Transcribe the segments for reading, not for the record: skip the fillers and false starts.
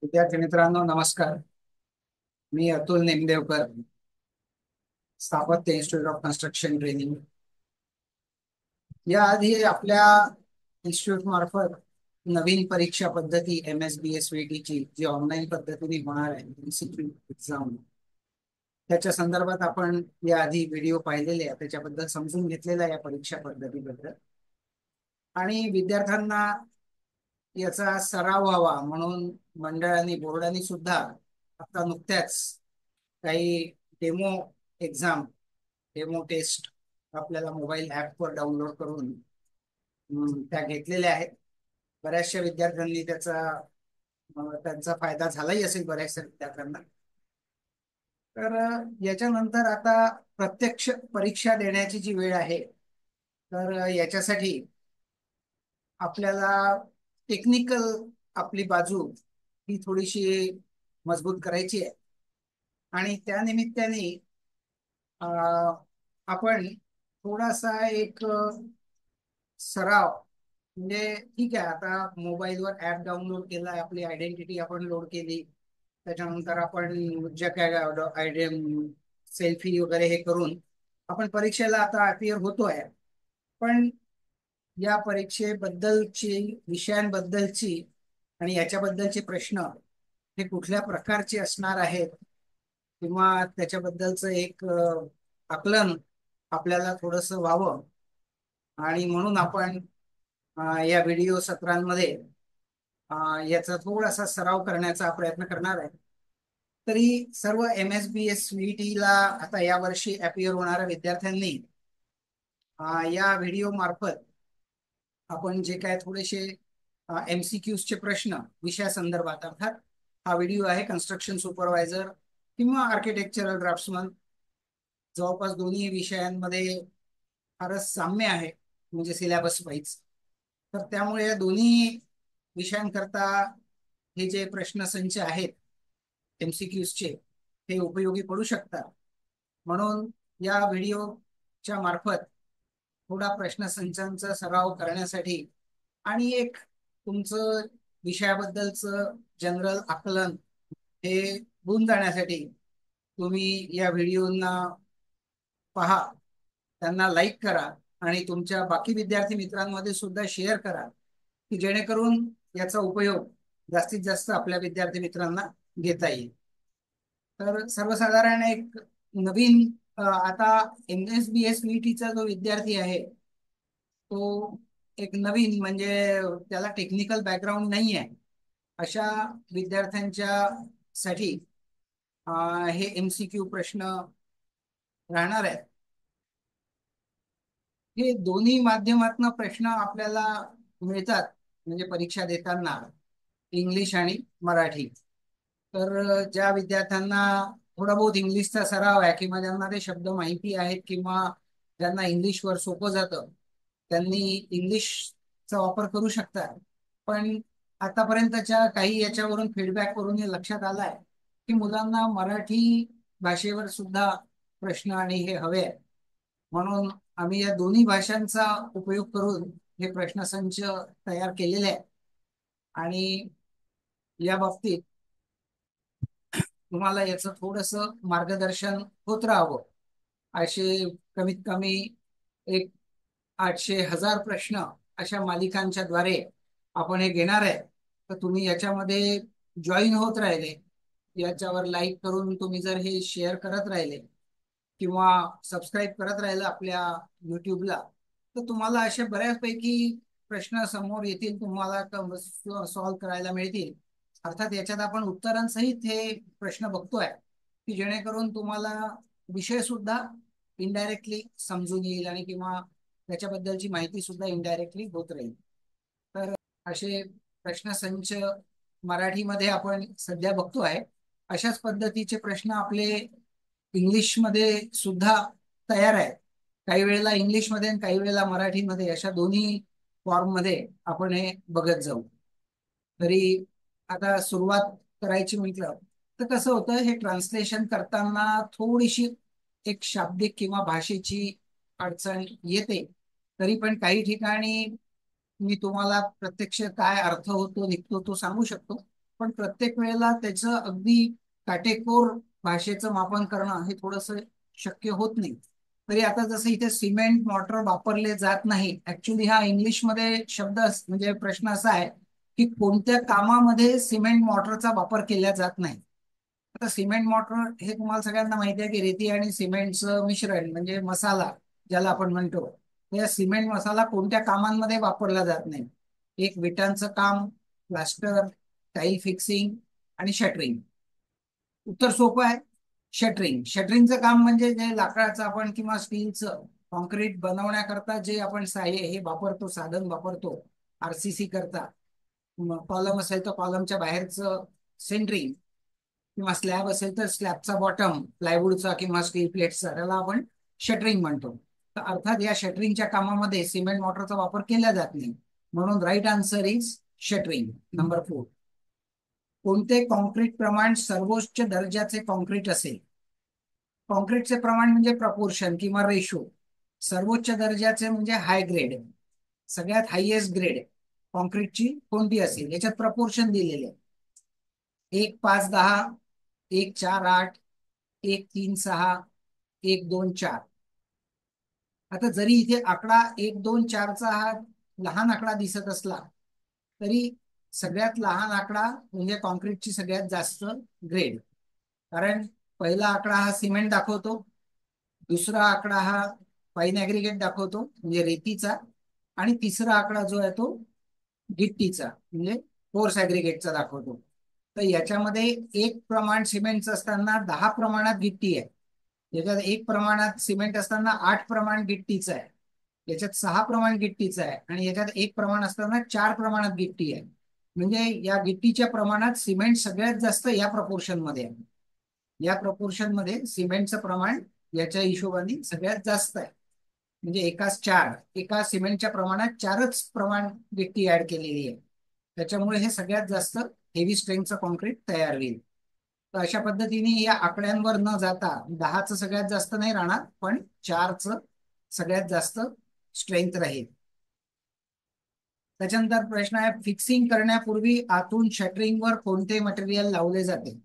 विद्यार्थी मित्रांनो, नमस्कार. मी अतुल नेमदेवकर, स्थापत्य इन्स्टिट्यूट ऑफ कन्स्ट्रक्शन ट्रेनिंग. याआधी आपल्या इन्स्टिट्यूट मार्फत नवीन परीक्षा पद्धती MSBSVT ची जी ऑनलाईन पद्धतीने होणार आहे, MCQ एक्झाम, त्याच्या संदर्भात आपण याआधी व्हिडिओ पाहिलेले आहे. त्याच्याबद्दल समजून घेतलेला आहे या परीक्षा पद्धतीबद्दल. आणि विद्यार्थ्यांना याचा सराव व्हावा म्हणून मंडळांनी बोर्डांनी सुद्धा आता नुकत्याच काही डेमो एक्झाम, डेमो टेस्ट आपल्याला मोबाईल ॲपवर डाउनलोड करून त्या घेतलेल्या आहेत. बऱ्याचशा विद्यार्थ्यांनी त्यांचा फायदा झालाही असेल बऱ्याचशा विद्यार्थ्यांना. तर याच्यानंतर आता प्रत्यक्ष परीक्षा देण्याची जी वेळ आहे, तर याच्यासाठी आपल्याला टेक्निकल आपली बाजू ही थोडीशी मजबूत करायची आहे. आणि त्या निमित्ताने आपण थोडासा एक सराव, म्हणजे ठीक आहे, आता मोबाईलवर ऍप डाउनलोड केला, आपली आयडेंटिटी आपण लोड केली, त्याच्यानंतर आपण ज्या काय सेल्फी वगैरे हे करून आपण परीक्षेला आता अपियर होतोय. पण या परीक्षेबद्दलची, विषयांबद्दलची आणि याच्याबद्दलचे प्रश्न हे कुठल्या प्रकारचे असणार आहेत किंवा त्याच्याबद्दलचं एक आकलन आपल्याला थोडंसं व्हावं, आणि म्हणून आपण या व्हिडिओ सत्रांमध्ये याचा थोडासा सराव करण्याचा प्रयत्न करणार आहे. तरी सर्व MSBSVT ला आता यावर्षी अपियर होणाऱ्या विद्यार्थ्यांनी या व्हिडिओ मार्फत आपण जे काय थोडेसे MCQचे प्रश्न विषयासंदर्भात, अर्थात हा व्हिडिओ आहे कन्स्ट्रक्शन सुपरवायझर किंवा आर्किटेक्चरल ड्राफ्ट्समन, जवळपास दोन्ही विषयांमध्ये फारच साम्य आहे, म्हणजे सिलेबस वाईज. तर त्यामुळे या दोन्ही विषयांकरता हे जे प्रश्नसंच आहेत MCQचे, ते उपयोगी पडू शकतात. म्हणून या व्हिडिओच्या मार्फत थोडा प्रश्नसंचांचा सराव करण्यासाठी आणि एक तुमचं विषयाबद्दलचं जनरल आकलन हे होऊन जाण्यासाठी तुम्ही या व्हिडिओना पहा, त्यांना लाईक करा आणि तुमच्या बाकी विद्यार्थी मित्रांमध्ये सुद्धा शेअर करा, की जेणेकरून याचा उपयोग जास्तीत जास्त आपल्या विद्यार्थी मित्रांना घेता येईल. तर सर्वसाधारण एक नवीन आता MSBSVTचा जो विद्यार्थी आहे, तो एक नवीन, म्हणजे त्याला टेक्निकल बॅकग्राऊंड नाही आहे, अशा विद्यार्थ्यांच्या साठी हे MCQ प्रश्न राहणार आहेत. हे दोन्ही माध्यमातून प्रश्न आपल्याला मिळतात, म्हणजे परीक्षा देताना इंग्लिश आणि मराठी. तर ज्या विद्यार्थ्यांना थोडा बहुत इंग्लिशचा सराव आहे किंवा ज्यांना ते शब्द माहिती आहेत किंवा ज्यांना इंग्लिशवर सोपं जातं, त्यांनी इंग्लिशचा वापर करू शकतात. पण आतापर्यंतच्या काही याच्यावरून फीडबॅक वरून हे लक्षात आलं आहे की मुलांना मराठी भाषेवर सुद्धा प्रश्न आणि हे हवे आहे. म्हणून आम्ही या दोन्ही भाषांचा उपयोग करून हे प्रश्नसंच तयार केलेले आहे. आणि या बाबतीत तुम्हाला याचं थोडंसं मार्गदर्शन होत राहावं, असे कमीत कमी एक 800-1000 प्रश्न अशा मालिकांच्या द्वारे आपण हे घेणार आहे. तर तुम्ही याच्यामध्ये जॉईन होत राहिले, याच्यावर लाईक करून तुम्ही जर हे शेअर करत राहिले किंवा सबस्क्राईब करत राहिलं आपल्या युट्यूबला, तर तुम्हाला असे बऱ्याचपैकी प्रश्न समोर येतील, तुम्हाला सॉल्व्ह करायला मिळतील. अर्थात याच्यात आपण उत्तरांसहित हे प्रश्न बघतोय, की जेणेकरून तुम्हाला विषय सुद्धा इनडायरेक्टली समजून येईल आणि किंवा त्याच्याबद्दलची माहिती सुद्धा इनडायरेक्टली होत राहील. तर असे प्रश्नसंच मराठीमध्ये आपण सध्या बघतोय. अशाच पद्धतीचे प्रश्न आपले इंग्लिशमध्ये सुद्धा तयार आहेत. काही वेळेला इंग्लिशमध्ये आणि काही वेळेला मराठीमध्ये, अशा दोन्ही फॉर्म मध्ये आपण हे बघत जाऊ. तरी आता सुरुवात करायची म्हटलं तर कसं होतं, हे ट्रान्सलेशन करताना थोडीशी एक शाब्दिक किंवा भाषेची अडचण येते. तरी पण काही ठिकाणी मी तुम्हाला प्रत्यक्ष काय अर्थ होतो निघतो तो सांगू शकतो. पण प्रत्येक वेळेला त्याचं अगदी काटेकोर भाषेचं मापन करणं हे थोडंसं शक्य होत नाही. तरी आता जसं इथे सिमेंट मॉर्टर वापरले जात नाही, ऍक्च्युली हा इंग्लिशमध्ये शब्द म्हणजे प्रश्न असा आहे की कोणत्या कामामध्ये सिमेंट मॉर्टरचा वापर केला जात नाही. आता सिमेंट मॉर्टर हे तुम्हाला सगळ्यांना माहिती आहे की रेती आणि सिमेंटचं मिश्रण म्हणजे मसाला ज्याला आपण म्हणतो, या सिमेंट मसाला कोणत्या कामांमध्ये वापरला जात नाही. एक विटांचं काम, प्लास्टर, टाईल फिक्सिंग आणि शटरिंग. उत्तर सोपं आहे. शटरिंगचं काम म्हणजे जे लाकडाचं आपण किंवा स्टीलचं कॉन्क्रीट बनवण्याकरता जे आपण सहाय्य हे वापरतो, साधन वापरतो आरसीसी करता. कॉलम असेल तर कॉलमच्या बाहेरचं सेंटरिंग, किंवा स्लॅब असेल तर स्लॅबचा बॉटम प्लायवूडचा किंवा स्टील प्लेटचा, त्याला आपण शटरिंग म्हणतो. तर अर्थात या शटरिंगच्या कामामध्ये सिमेंट मॉर्टरचा वापर केला जात नाही, म्हणून right answer is shuttering number 4. कोणते कॉन्क्रीट प्रमाण सर्वोच्च दर्जाचे कॉन्क्रीट असेल? कॉन्क्रीटचे प्रमाण म्हणजे प्रपोर्शन किंवा रेशो. सर्वोच्च दर्जाचे म्हणजे हाय ग्रेड, सगळ्यात हायएस्ट ग्रेड कॉन्क्रीटची कोणती असेल याच्यात प्रपोर्शन दिलेले आहे. 1:5:10, 1:4:8, 1:3:6, 1:2:4. आता जरी इथे आकडा 1:2:4चा हा लहान आकडा दिसत असला तरी सगळ्यात लहान आकडा म्हणजे कॉन्क्रीटची सगळ्यात जास्त ग्रेड. कारण पहिला आकडा हा सिमेंट दाखवतो, दुसरा आकडा हा फाईन ऍग्रीगेट दाखवतो म्हणजे रेतीचा, आणि तिसरा आकडा जो आहे तो गिट्टीचा म्हणजे कोर्स ऍग्रीगेटचा दाखवतो. तर याच्यामध्ये 1 प्रमाण सिमेंटचं असताना 10 प्रमाणात गिट्टी आहे. याच्यात 1 प्रमाणात सिमेंट असताना 8 प्रमाण गिट्टीचं आहे. याच्यात 6 प्रमाण गिट्टीचं आहे आणि याच्यात 1 प्रमाण असताना 4 प्रमाणात गिट्टी आहे. म्हणजे या गिट्टीच्या प्रमाणात सिमेंट सगळ्यात जास्त या प्रपोर्शन मध्ये आहे. या प्रपोर्शन मध्ये सिमेंटचं प्रमाण याच्या हिशोबाने सगळ्यात जास्त आहे. म्हणजे एका सिमेंटच्या प्रमाणात 4च प्रमाण गिट्टी ऍड केलेली आहे. त्याच्यामुळे हे सगळ्यात जास्त हेवी स्ट्रेंथचं कॉन्क्रीट तयार होईल. तर अशा पद्धतीने या आकड्यांवर न जाता 10चं सगळ्यात जास्त नाही राहणार, पण 4चं सगळ्यात जास्त स्ट्रेंथ राहील. त्याच्यानंतर प्रश्न आहे, फिक्सिंग करण्यापूर्वी आतून शटरिंगवर कोणते मटेरियल लावले जाते?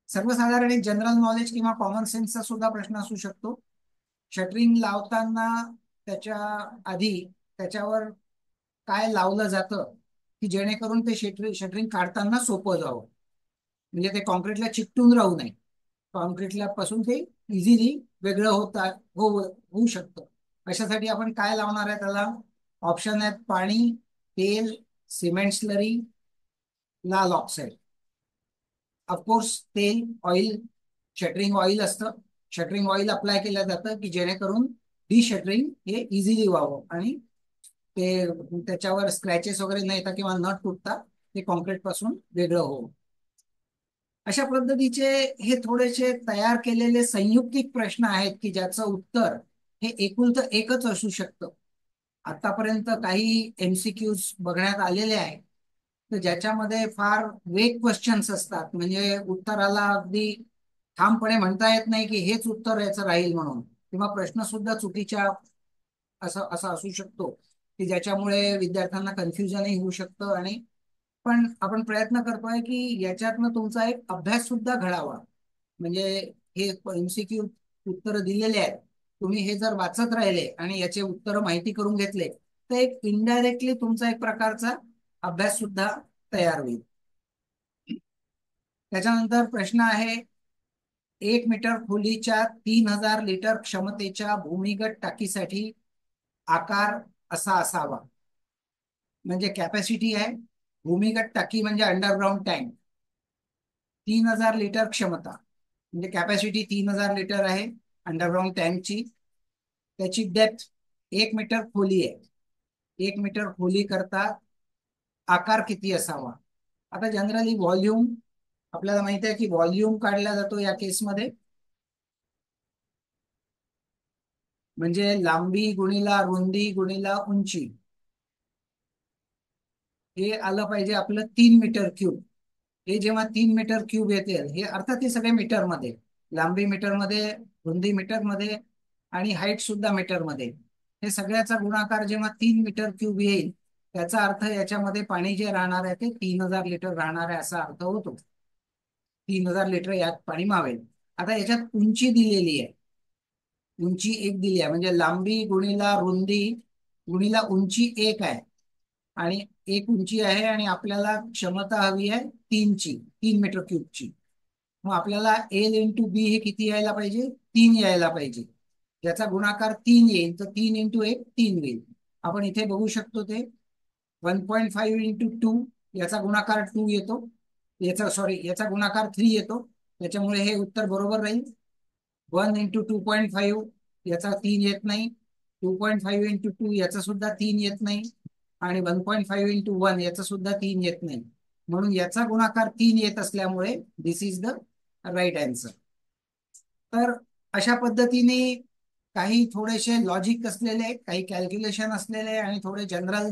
सर्वसाधारण जनरल नॉलेज किंवा कॉमन सेन्सचा सुद्धा प्रश्न असू शकतो. शटरिंग लावताना त्याच्या आधी त्याच्यावर काय लावलं जातं की जेणेकरून ते शटरिंग काढताना सोपं जावं, म्हणजे ते कॉन्क्रीटला चिकटून राहू नये. कॉन्क्रीटला पासून ते इझिली वेगळं होऊ शकतं. अशासाठी आपण काय लावणार आहे त्याला? ऑप्शन आहेत पाणी, तेल, सिमेंट स्लरी, लाल ऑक्साईड. ऑफकोर्स तेल, ऑइल, शटरिंग ऑइल असतं. शटरिंग ऑइल अप्लाय केलं जातं की जेणेकरून डी शटरिंग हे इझिली व्हावं आणि ते त्याच्यावर स्क्रॅचेस वगैरे न येता किंवा न तुटता ते कॉन्क्रीट पासून वेगळं हो. अशा पद्धतीचे हे थोडेसे तयार केलेले संयुक्तिक प्रश्न आहेत की ज्याचं उत्तर हे एकुलतं एकच असू शकतं. आतापर्यंत काही एमसीक्यूज बघण्यात आलेले आहेत तर ज्याच्यामध्ये फार वेग क्वेश्चन्स असतात, म्हणजे उत्तराला अगदी ठामपणे म्हणता येत नाही की हेच उत्तर याचं राहील म्हणून, किंवा प्रश्न सुद्धा चुकीच्या असं असं असू शकतो की ज्याच्यामुळे विद्यार्थ्यांना कन्फ्युजनही होऊ शकतं. आणि पण आपण प्रयत्न करतोय की याच्यातनं तुमचा एक अभ्यास सुद्धा घडावा. म्हणजे हे एमसीक्यू उत्तर दिलेले आहेत, तुम्ही हे जर वाचत राहिले आणि याचे उत्तर माहिती करून घेतले तर एक इनडायरेक्टली तुमचा एक प्रकारचा अभ्यास सुद्धा तयार होईल. त्याच्यानंतर प्रश्न आहे, 1 मीटर खोलीच्या 3000 लिटर क्षमतेच्या भूमिगत टाकीसाठी आकार असा असावा. म्हणजे कॅपॅसिटी आहे, भूमिगत टाकी म्हणजे अंडरग्राउंड टँक. 3000 लिटर क्षमता म्हणजे कॅपॅसिटी 3000 लिटर आहे अंडरग्राउंड टँकची. त्याची डेप्थ 1 मीटर खोली आहे. 1 मीटर खोली करता आकार किती असावा? आता जनरली व्हॉल्यूम आपल्याला माहिती आहे की व्हॉल्यूम काढला जातो या केसमध्ये, म्हणजे लांबी गुणिला रुंदी गुणिला उंची. हे आलं पाहिजे आपलं 3 मीटर क्यूब. हे जेव्हा 3 मीटर क्यूब येते हे अर्थात हे सगळे मीटर मध्ये, लांबी मीटर मध्ये, रुंदी मीटर मध्ये आणि हाईट सुद्धा मीटर मध्ये, हे सगळ्याचा गुणाकार जेव्हा 3 मीटर क्यूब येईल त्याचा अर्थ याच्यामध्ये पाणी जे राहणार आहे ते 3000 लिटर राहणार आहे असा अर्थ होतो. 3000 लिटर यात पाणी मावेल. आता याच्यात उंची दिलेली आहे. उंची एक दिली आहे म्हणजे लांबी गुणिला रुंदी गुणिला उंची एक आहे. आणि एक उंची आहे आणि आपल्याला क्षमता हवी आहे 3 मीटर क्यूबची. मग आपल्याला L × B हे किती यायला पाहिजे? 3 यायला पाहिजे. ज्याचा गुणाकार 3 येईल तर 3 × 1 3 होईल. आपण इथे बघू शकतो ते 1.5 × 2 याचा गुणाकार 2 येतो. याचा गुणाकार 3 येतो. त्याच्यामुळे हे उत्तर बरोबर राहील. 1 × 2.5 याचा 3 येत नाही. 2.5 × 2 याचा सुद्धा 3 येत नाही. आणि 1.5 × 1 याचा सुद्धा 3 येत नाही. म्हणून याचा गुणाकार 3 येत असल्यामुळे दिस इज द राईट आन्सर. तर अशा पद्धतीने काही थोडेसे लॉजिक असलेले, काही कॅल्क्युलेशन असलेले आणि थोडे जनरल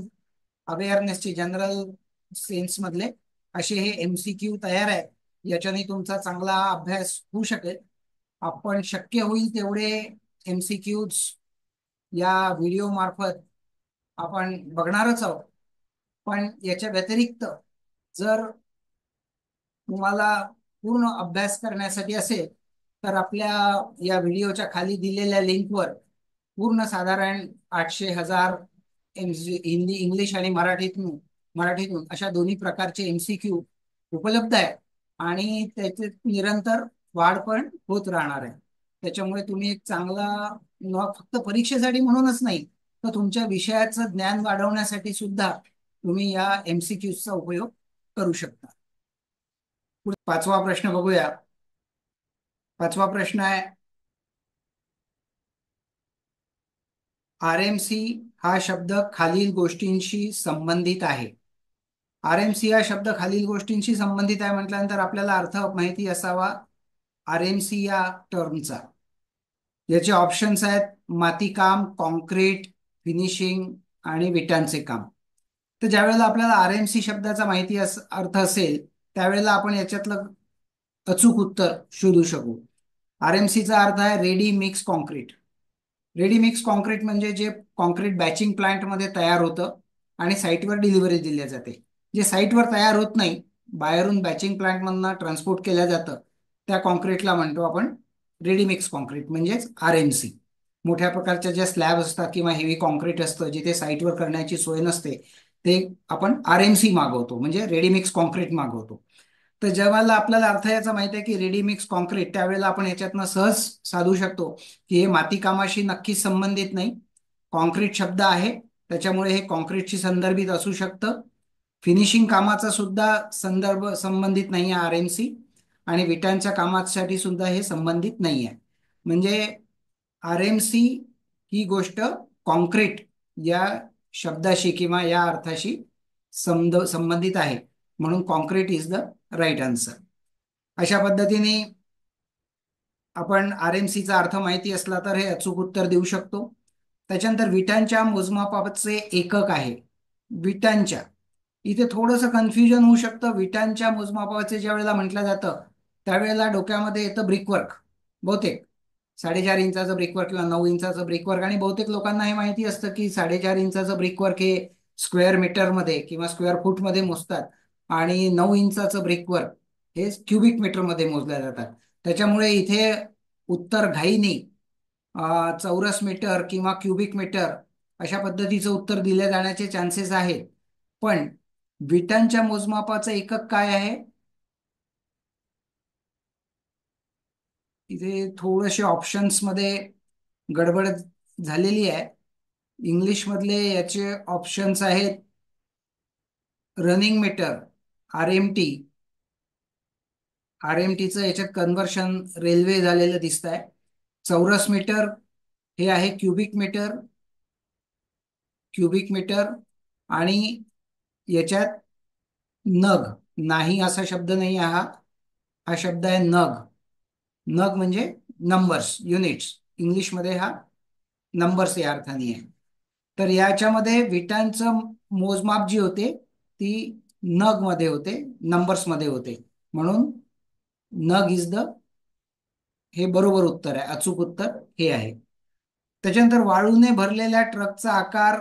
अवेअरनेसचे, जनरल सेन्स मधले असे हे MCQ तयार आहेत. याच्याने तुमचा चांगला अभ्यास होऊ शकेल. आपण शक्य होईल तेवढे MCQs या व्हिडिओ मार्फत आपण बघणारच आहोत. पण याच्या व्यतिरिक्त जर तुम्हाला पूर्ण अभ्यास करण्यासाठी असेल तर आपल्या या व्हिडिओच्या खाली दिलेल्या लिंकवर पूर्ण साधारण 800 1000 हिंदी, इंग्लिश आणि मराठीतून अशा दोन्ही प्रकारचे MCQ उपलब्ध आहे. आणि त्याचे निरंतर वाढ पण होत राहणार आहे. त्याच्यामुळे तुम्ही एक चांगला, फक्त परीक्षेसाठी म्हणूनच नाही तर तुमच्या विषयाचं ज्ञान वाढवण्यासाठी सुद्धा तुम्ही या MCQचा उपयोग करू शकता. पाचवा प्रश्न बघूया. पाचवा प्रश्न आहे, RMC हा शब्द खालील गोष्टींशी संबंधित आहे. RMC हा शब्द खालील गोष्टींशी संबंधित आहे म्हटल्यानंतर आपल्याला अर्थ माहिती असावा RMC या टर्मचा. याचे ऑप्शन्स आहेत मातीकाम, कॉन्क्रीट, फिनिशिंग आणि विटांचे काम. तर ज्यावेळेला आपल्याला RMC शब्दाचा माहिती अर्थ असेल त्यावेळेला आपण याच्यातलं अचूक उत्तर शोधू शकू. RMCचा अर्थ आहे ready mix concrete. Ready mix concrete म्हणजे जे कॉन्क्रीट बॅचिंग प्लांटमध्ये तयार होतं आणि साईटवर डिलिव्हरी दिली जाते. जे साईटवर तयार होत नाही, बाहेरून बॅचिंग प्लांटमधनं ट्रान्सपोर्ट केलं जातं, त्या कॉन्क्रीटला म्हणतो आपण रेडी मिक्स कॉन्क्रीट म्हणजेच RMC. मोठ्या प्रकारच्या ज्या स्लॅब असतात किंवा हेवी कॉन्क्रीट असतं जिथे साईटवर करण्याची सोय नसते ते आपण RMC मागवतो, म्हणजे रेडी मिक्स कॉन्क्रीट मागवतो. तर जेव्हा आपल्याला अर्थ याचा माहिती आहे की रेडी मिक्स कॉन्क्रीट, त्यावेळेला आपण याच्यातनं सहज साधू शकतो की हे माती कामाशी नक्कीच संबंधित नाही. कॉन्क्रीट शब्द आहे त्याच्यामुळे हे कॉन्क्रीटशी संदर्भित असू शकतं. फिनिशिंग कामाचा सुद्धा संदर्भ संबंधित नाही आहे RMC. आणि विटांच्या कामासाठी सुद्धा हे संबंधित नाही आहे. म्हणजे RMC ही गोष्ट कॉन्क्रीट या शब्दाशी किंवा या अर्थाशी संबंधित आहे. म्हणून concrete is the right answer. अशा पद्धतीने आपण RMCचा अर्थ माहिती असला तर हे अचूक उत्तर देऊ शकतो. त्याच्यानंतर विटांच्या मोजमापाचे एकक आहे. विटांच्या, इथे थोडंसं कन्फ्युजन होऊ शकतं. विटांच्या मोजमापाचे ज्या वेळेला म्हटलं जातं त्यावेळेला डोक्यामध्ये येतं ब्रिकवर्क. बहुतेक 4.5 इंचाचं ब्रिकवर्क किंवा 9 इंचाचं ब्रिकवर्क. आणि बहुतेक लोकांना हे माहिती असतं की 4.5 इंचाचं ब्रिकवर्क हे स्क्वेअर मीटरमध्ये किंवा स्क्वेअर फूटमध्ये मोजतात आणि 9 इंचाचं ब्रिकवर्क हे क्युबिक मीटरमध्ये मोजल्या जातात. त्याच्यामुळे इथे उत्तर घाईने चौरस मीटर किंवा क्युबिक मीटर अशा पद्धतीचं उत्तर दिले जाण्याचे चान्सेस आहेत. पण विटांच्या मोजमापाचं एकक काय आहे? इथे थोडेसे ऑप्शन्स मध्ये गडबड झालेली आहे. इंग्लिश मधले याचे ऑप्शन्स आहेत रनिंग मीटर, RMT. RMTचं याच्यात कन्व्हर्शन रेल्वे झालेलं दिसत आहे. चौरस मीटर हे आहे क्युबिक मीटर. आणि याच्यात नग, नाही असा शब्द नाही आहे, हा शब्द आहे नग. नग म्हणजे नंबर्स, युनिट्स. इंग्लिशमध्ये हा नंबर्स या अर्थाने आहे. तर याच्यामध्ये विटांचं मोजमाप जी होते ती नग मध्ये होते, नंबर्स मध्ये होते. म्हणून नग इज द हे बरोबर उत्तर आहे. अचूक उत्तर हे आहे. त्याच्यानंतर वाळूने भरलेल्या ट्रकचा आकार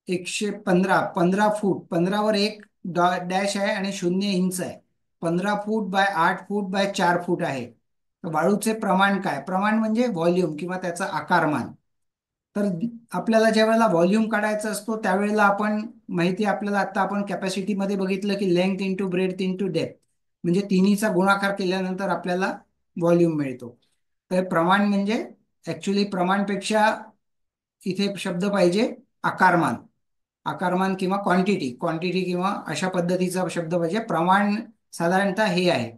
115, 15 फूट, 15वर एक डॅश आहे आणि 0 इंच आहे. 15 फूट बाय 8 फूट बाय 4 फूट आहे. तर वाळूचे प्रमाण काय? प्रमाण म्हणजे व्हॉल्यूम किंवा त्याचा आकारमान. तर आपल्याला ज्या वेळेला व्हॉल्यूम काढायचा असतो त्यावेळेला आपण माहिती आपल्याला आता आपण कॅपॅसिटीमध्ये बघितलं की length into breadth into depth, म्हणजे तिन्हीचा गुणाकार केल्यानंतर आपल्याला व्हॉल्यूम मिळतो. तर प्रमाण म्हणजे ऍक्च्युली प्रमाणपेक्षा इथे शब्द पाहिजे आकारमान. आकारमान किंवा क्वांटिटी, क्वांटिटी किंवा अशा पद्धतीचा शब्द पाहिजे. प्रमाण साधारणतः हे आहे.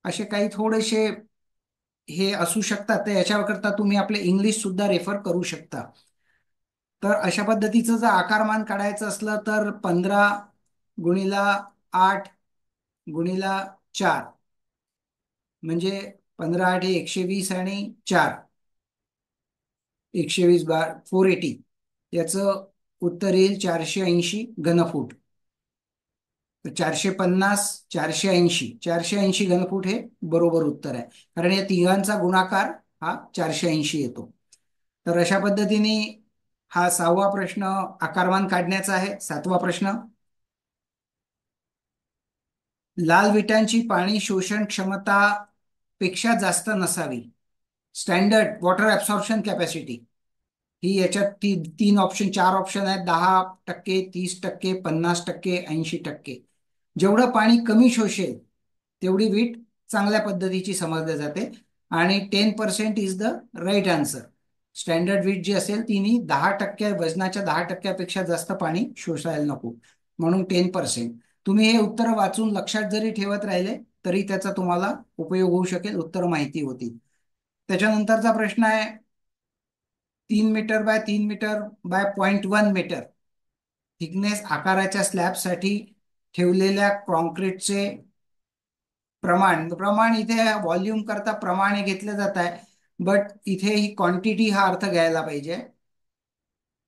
असे काही थोडेसे हे असू शकतात, तर याच्याकरता तुम्ही आपले इंग्लिश सुद्धा रेफर करू शकता. तर अशा पद्धतीचं जर आकारमान काढायचं असलं तर 15 × 8 × 4, म्हणजे 15 × 8 हे 120 आणि 4 120 बार 480, याचं उत्तर येईल 480 घनफूट. तर 450, 480 घनफूट हे बरोबर उत्तर आहे, कारण या तिघांचा गुणाकार हा 480 येतो. तर अशा पद्धतीने हा 6वा प्रश्न आकारमान काढण्याचा आहे. 7वा प्रश्न, लाल विटांची पाणी शोषण क्षमता पेक्षा जास्त नसावी. स्टँडर्ड वॉटर ऍब्सॉर्प्शन कॅपॅसिटी ही याच्यात तीन ऑप्शन, 4 ऑप्शन आहेत. 10%, 30%, 50%, 80%. जेवढं पाणी कमी शोषेल तेवढी वीट चांगल्या पद्धतीची समजली जाते आणि 10% is the right answer. Standard वीट जी असेल तिने 10%, वजनाच्या 10%पेक्षा जास्त पाणी शोषायला नको, म्हणून 10%. तुम्ही हे उत्तर वाचून लक्षात जरी ठेवत राहिले तरी त्याचा तुम्हाला उपयोग होऊ शकेल, उत्तर माहिती होती. त्याच्यानंतरचा प्रश्न आहे, 3 metre by 3 metre by 0.1 metre thickness आकाराच्या स्लॅबसाठी ठेवलेल्या कॉन्क्रीटचे प्रमाण. प्रमाण इथे व्हॉल्यूम करता प्रमाणे घेतलं जात आहे, बट इथे ही क्वांटिटी हा अर्थ घ्यायला पाहिजे,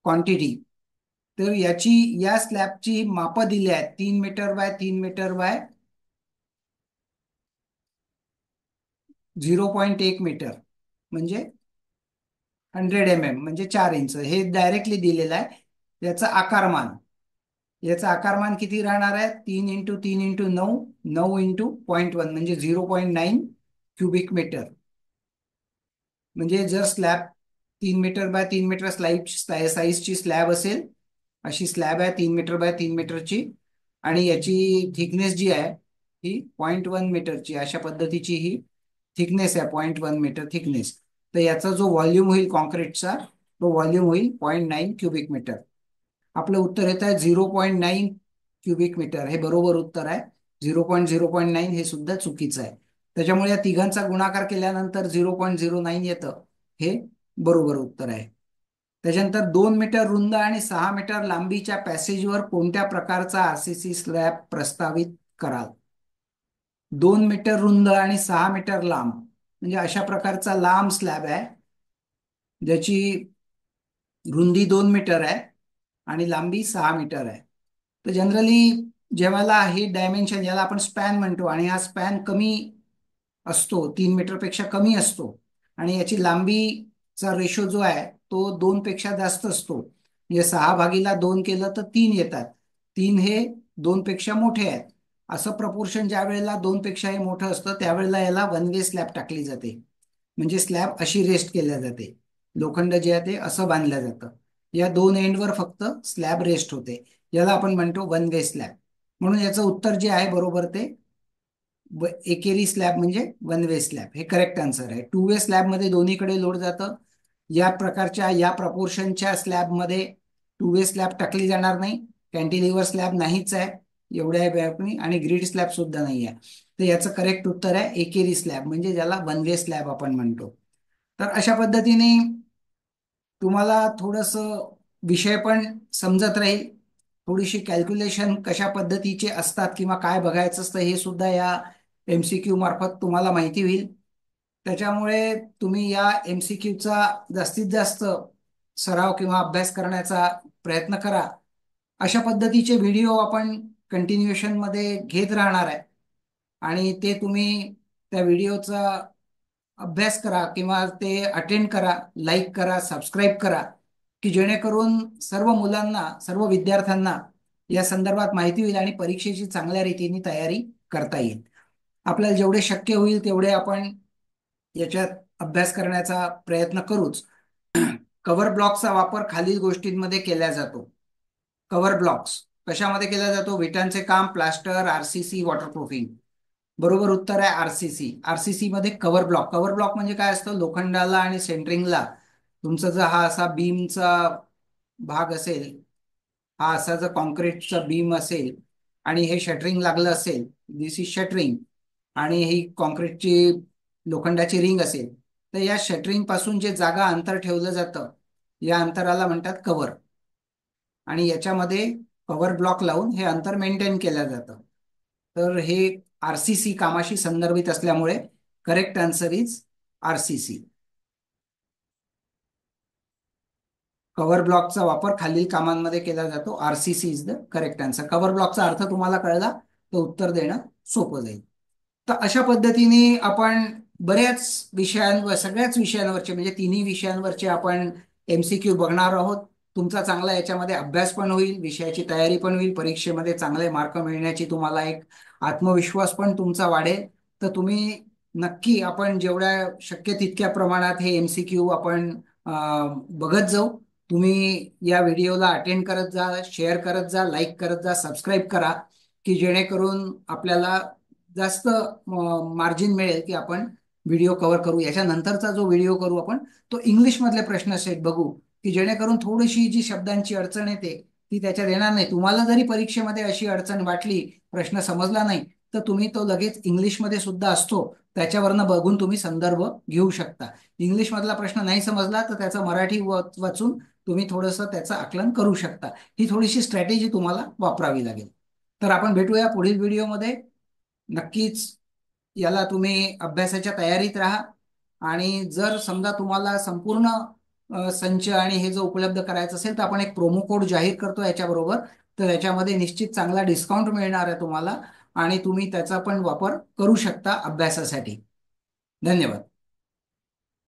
क्वांटिटी. तर याची या स्लॅबची मापं दिली आहेत, 3 metre by 3 metre by 0.1 metre, म्हणजे 100 mm, म्हणजे 4 इंच. हे डायरेक्टली दिलेलं आहे. याचं आकारमान किती राहणार आहे? 3 × 3 × 9, 9 × 0.1, म्हणजे 0.9 क्युबिक मीटर. म्हणजे जर स्लॅब 3 मीटर बाय 3 मीटर साईजची स्लॅब असेल, अशी स्लॅब आहे 3 मीटर बाय 3 मीटरची, आणि याची थिकनेस जी आहे ही 0.1 मीटरची, अशा पद्धतीची ही थिकनेस आहे, 0.1 मीटर थिकनेस. तर याचा जो व्हॉल्यूम होईल कॉन्क्रीटचा, तो व्हॉल्यूम होईल 0.9 क्युबिक मीटर. आपलं उत्तर येत आहे 0.9 क्युबिक मीटर, हे बरोबर उत्तर आहे. 0.9 हे सुद्धा चुकीचं आहे. त्याच्यामुळे या तिघांचा गुणाकार केल्यानंतर 0.09 येतं, हे बरोबर उत्तर आहे. त्याच्यानंतर 2 मीटर रुंद आणि 6 मीटर लांबीच्या पॅसेजवर कोणत्या प्रकारचा आरसीसी स्लॅब प्रस्तावित कराल? 2 मीटर रुंद आणि 6 मीटर लांब, म्हणजे अशा प्रकारचा लांब स्लॅब आहे ज्याची रुंदी 2 मीटर आहे आणि लांबी 6 मीटर आहे. तर जनरली जेव्हा हे डायमेन्शन, याला आपण स्पॅन म्हणतो, आणि हा स्पॅन कमी असतो, 3 मीटरपेक्षा कमी असतो, आणि याची लांबीचा रेशो जो आहे तो 2 पेक्षा जास्त असतो. म्हणजे 6/2 केलं तर 3 येतात. 3 हे 2 पेक्षा मोठे आहेत. असं प्रपोर्शन ज्या वेळेला 2 पेक्षा हे मोठं असतं त्यावेळेला याला वन वे स्लॅब टाकली जाते, म्हणजे स्लॅब अशी रेस्ट केल्या जाते. लोखंड जे आहे ते असं बांधलं जातं, या दोन एंडवर फक्त स्लॅब रेस्ट होते. याला आपण म्हणतो वन वे स्लॅब. म्हणून याचं उत्तर जे आहे बरोबर ते एकेरी स्लॅब म्हणजे वन वे स्लॅब, हे करेक्ट आन्सर आहे. 2 वे स्लॅब मध्ये दोन्हीकडे लोड जातं. या प्रकारच्या या प्रपोर्शनच्या स्लॅब मध्ये 2 वे स्लॅब टाकली जाणार नाही. कॅन्टिलिव्हर स्लॅब नाहीच आहे एवढ्या व्यापनी, आणि ग्रीड स्लॅब सुद्धा नाही आहे. तर याचं करेक्ट उत्तर आहे एकेरी स्लॅब, म्हणजे ज्याला वन वे स्लॅब आपण म्हणतो. तर अशा पद्धतीने तुम्हाला थोडस विषय पण समजत राहील. थोडीशी कॅल्क्युलेशन कशा पद्धतीचे असतात किंवा काय बघायचं असतं हे सुद्धा या MCQ मार्फत तुम्हाला माहिती होईल. त्याच्यामुळे तुम्ही या MCQचा जास्तीत जास्त सराव किंवा अभ्यास करण्याचा प्रयत्न करा. अशा पद्धतीचे व्हिडिओ आपण कंटिन्युएशन मध्ये घेत राहणार आहे, आणि ते तुम्ही त्या व्हिडिओचा अभ्यास करा किंवा ते अटेंड करा, लाईक करा, सबस्क्राईब करा. की जेणेकरून सर्व मुलांना, सर्व विद्यार्थ्यांना या संदर्भात माहिती होईल आणि परीक्षेची चांगल्या रीतीने तयारी करता येईल. आपल्याला जेवढे शक्य होईल तेवढे आपण याच्यात अभ्यास करण्याचा प्रयत्न करूच. कव्हर ब्लॉकचा वापर खालील गोष्टींमध्ये केला जातो. कव्हर ब्लॉक्स कशामध्ये केला जातो? विटांचे काम, प्लास्टर, आरसीसी, वॉटरप्रूफिंग. बरोबर उत्तर आहे आरसीसी. आरसीसी मध्ये कव्हर ब्लॉक. कव्हर ब्लॉक म्हणजे काय असतं? लोखंडाला आणि सेंटरिंगला तुमचा जर हा असा बीमचा भाग असेल, हा असा जर कॉन्क्रीटचा बीम असेल आणि हे शटरिंग लागलं असेल, दिस इज शटरिंग, आणि ही कॉन्क्रीटची लोखंडाची रिंग असेल, तर या शटरिंग पासून जे जागा अंतर ठेवलं जातं या अंतराला म्हणतात कव्हर. आणि याच्यामध्ये कव्हर ब्लॉक लावून हे अंतर मेंटेन केलं जातं. तर हे आरसीसी कामाशी संदर्भित असल्यामुळे correct answer is RCC. Cover ब्लॉकचा वापर खालील कामांमध्ये केला जातो. RCC is the correct answer. Cover ब्लॉकचा अर्थ तुम्हाला कळला तर उत्तर देणं सोपं जाईल. तर अशा पद्धतीने आपण बऱ्याच विषयांवर, सगळ्याच विषयांवरचे म्हणजे तिन्ही विषयांवरचे आपण एमसीक्यू बघणार आहोत. तुमचा चांगला याच्यामध्ये अभ्यास पण होईल, विषयाची तयारी पण होईल, परीक्षेमध्ये चांगले मार्क मिळण्याची तुम्हाला एक आत्मविश्वास पण तुमचा वाढेल. तर तुम्ही नक्की, आपण जेवढ्या शक्य तितक्या प्रमाणात हे एमसीक्यू आपण बघत जाऊ. तुम्ही या व्हिडिओला अटेंड करत जा, शेअर करत जा, लाईक करत जा, सबस्क्राईब करा, की जेणेकरून आपल्याला जास्त मार्जिन मिळेल की आपण व्हिडिओ कव्हर करू. याच्यानंतरचा जो व्हिडिओ करू आपण, तो इंग्लिश मधले प्रश्न सेट बघू, की जेणेकरून थोडीशी जी शब्दांची अडचण येते ती त्याच्यात येणार नाही. तुम्हाला जरी परीक्षेमध्ये अशी अडचण वाटली, प्रश्न समजला नाही, तर तुम्ही तो लगेच इंग्लिशमध्ये सुद्धा असतो त्याच्यावरनं बघून तुम्ही संदर्भ घेऊ शकता. इंग्लिश मधला प्रश्न नाही समजला तर त्याचा मराठी वाचून तुम्ही थोडंसं त्याचं आकलन करू शकता. ही थोडीशी स्ट्रॅटेजी तुम्हाला वापरावी लागेल. तर आपण भेटूया पुढील व्हिडिओमध्ये. नक्कीच याला तुम्ही अभ्यासाच्या तयारीत राहा. आणि जर समजा तुम्हाला संपूर्ण संच आणि हे जर उपलब्ध करायचं असेल तर आपण एक प्रोमो कोड जाहीर करतो याच्याबरोबर. तर याच्यामध्ये निश्चित चांगला डिस्काउंट मिळणार आहे तुम्हाला आणि तुम्ही त्याचा पण वापर करू शकता अभ्यासासाठी. धन्यवाद.